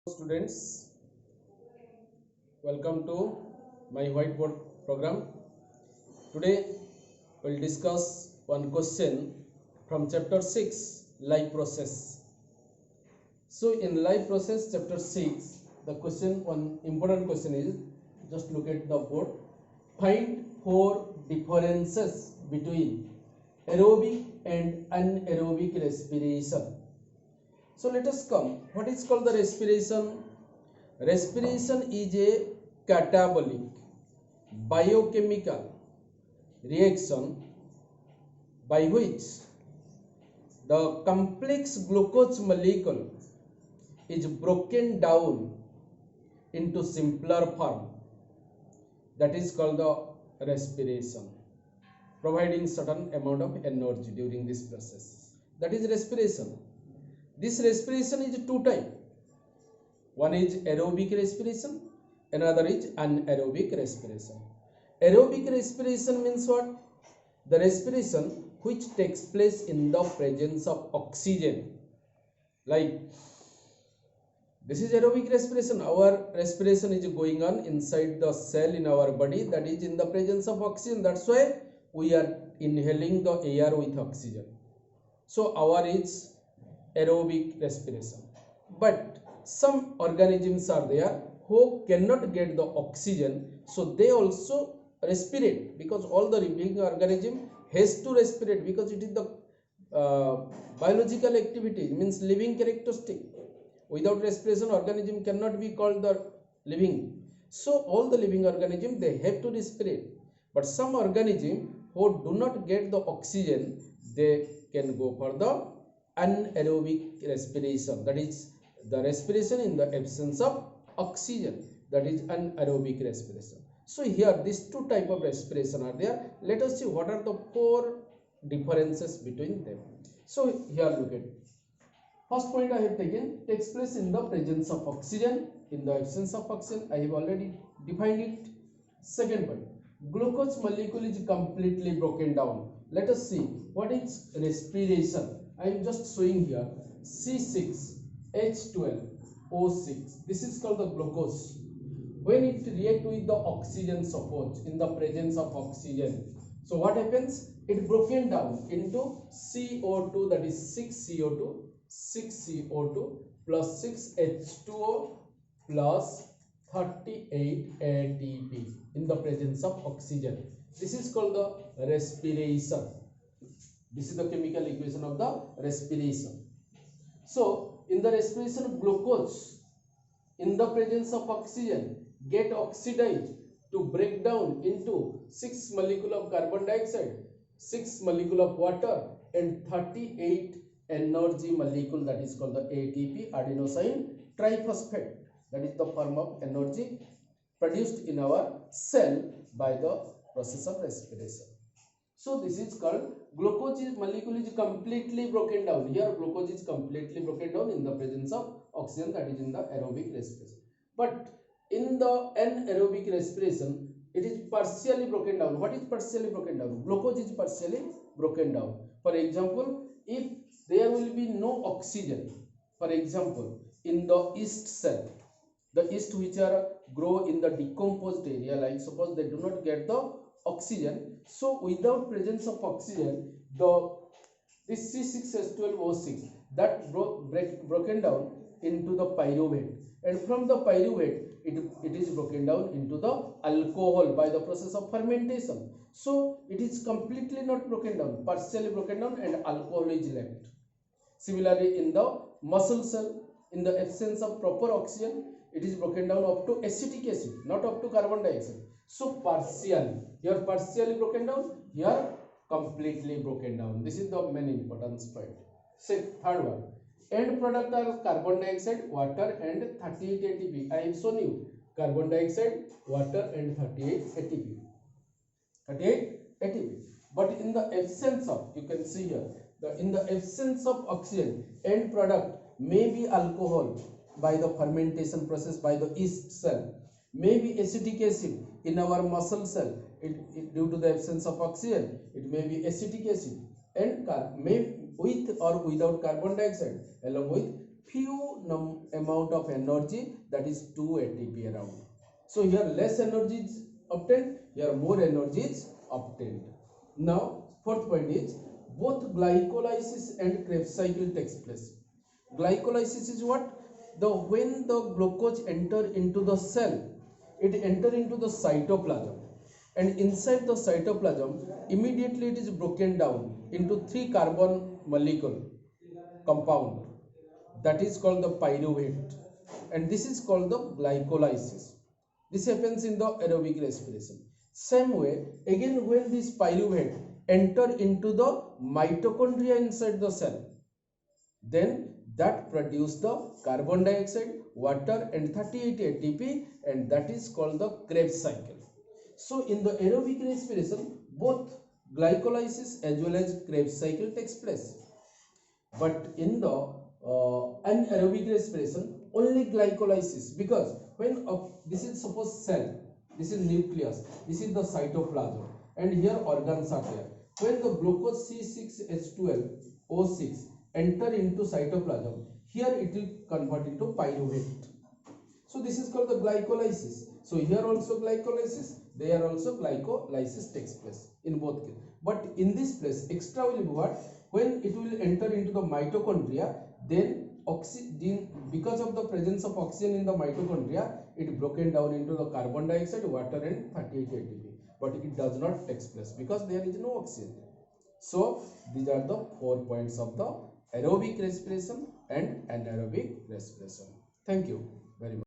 Students, welcome to my whiteboard program. Today we'll discuss one question from chapter 6, life process. So in life process chapter 6, the question, one important question is, just look at the board. Find four differences between aerobic and anaerobic respiration. So let us come. What is called the respiration? Respiration is a catabolic biochemical reaction by which the complex glucose molecule is broken down into simpler form. That is called the respiration, providing certain amount of energy during this process. That is respiration. This respiration is two type. One is aerobic respiration, another is anaerobic respiration. Aerobic respiration means what? The respiration which takes place in the presence of oxygen. Like this is aerobic respiration. Our respiration is going on inside the cell in our body, that is in the presence of oxygen. That's why we are inhaling the air with oxygen. So our is aerobic respiration. But some organisms are there who cannot get the oxygen, so they also respirate, because all the living organism has to respirate, because it is the biological activity, means living characteristic. Without respiration, organism cannot be called the living. So all the living organism, they have to respirate. But some organism who do not get the oxygen, they can go for the anaerobic respiration, that is the respiration in the absence of oxygen, that is anaerobic respiration. So here these two type of respiration are there. Let us see what are the four differences between them. So here look at, first point I have taken, takes place in the presence of oxygen, in the absence of oxygen, I have already defined it. Second point, glucose molecule is completely broken down. Let us see what is respiration. I am just showing here C6H12O6. This is called the glucose. When it react with the oxygen, suppose in the presence of oxygen, so what happens? It broken down into CO2, that is 6CO2 plus 6H2O plus 38 ATP in the presence of oxygen. This is called the respiration. This is the chemical equation of the respiration. So in the respiration, glucose in the presence of oxygen get oxidized to break down into 6 molecule of carbon dioxide, 6 molecule of water, and 38 energy molecule, that is called the ATP, adenosine triphosphate. That is the form of energy produced in our cell by the process of respiration. So this is called glucose molecule is completely broken down. Here glucose is completely broken down in the presence of oxygen, that is in the aerobic respiration. But in the anaerobic respiration, it is partially broken down. What is partially broken down? Glucose is partially broken down. For example, if there will be no oxygen, for example, in the yeast cell, the yeast which are grow in the decomposed area, like suppose they do not get the oxygen, so without presence of oxygen, this C6H12O6 that broken down into the pyruvate, and from the pyruvate it is broken down into the alcohol by the process of fermentation. So it is completely not broken down, partially broken down, and alcohol is left. Similarly, in the muscle cell, in the absence of proper oxygen, it is broken down up to acetic acid, not up to carbon dioxide. So partially, here partially broken down, here completely broken down. This is the main importance point. Third one, end product are carbon dioxide, water, and 38 ATP. I have shown you carbon dioxide, water, and 38 ATP. 38 ATP. But in the absence of, you can see here, in the absence of oxygen, end product may be alcohol by the fermentation process by the yeast cell, may be acetic acid in our muscle cell, due to the absence of oxygen, it may be acetic acid, and may with or without carbon dioxide along with amount of energy, that is 2 ATP around. So here less energy is obtained, here more energy is obtained. Now fourth point is both glycolysis and Krebs cycle takes place. Glycolysis is what? The when the glucose enter into the cell, it enter into the cytoplasm, and inside the cytoplasm immediately it is broken down into 3 carbon molecule compound, that is called the pyruvate, and this is called the glycolysis. This happens in the aerobic respiration. Same way again, when this pyruvate enter into the mitochondria inside the cell, then that produce the carbon dioxide, water and 38 ATP, and that is called the Krebs cycle. So in the aerobic respiration both glycolysis as well as Krebs cycle takes place, but in the anaerobic respiration only glycolysis, because when this is suppose cell, this is nucleus, this is the cytoplasm, and here organs are there. When the glucose C6H12O6 enter into cytoplasm, here it will convert into pyruvate. So this is called the glycolysis. So here also glycolysis, there also glycolysis takes place in both cases. But in this place extra will be what? When it will enter into the mitochondria, then oxygen, because of the presence of oxygen in the mitochondria, it broken down into the carbon dioxide, water and 38 ATP. But it does not take place because there is no oxygen. So these are the 4 points of the aerobic respiration and anaerobic respiration. Thank you very much.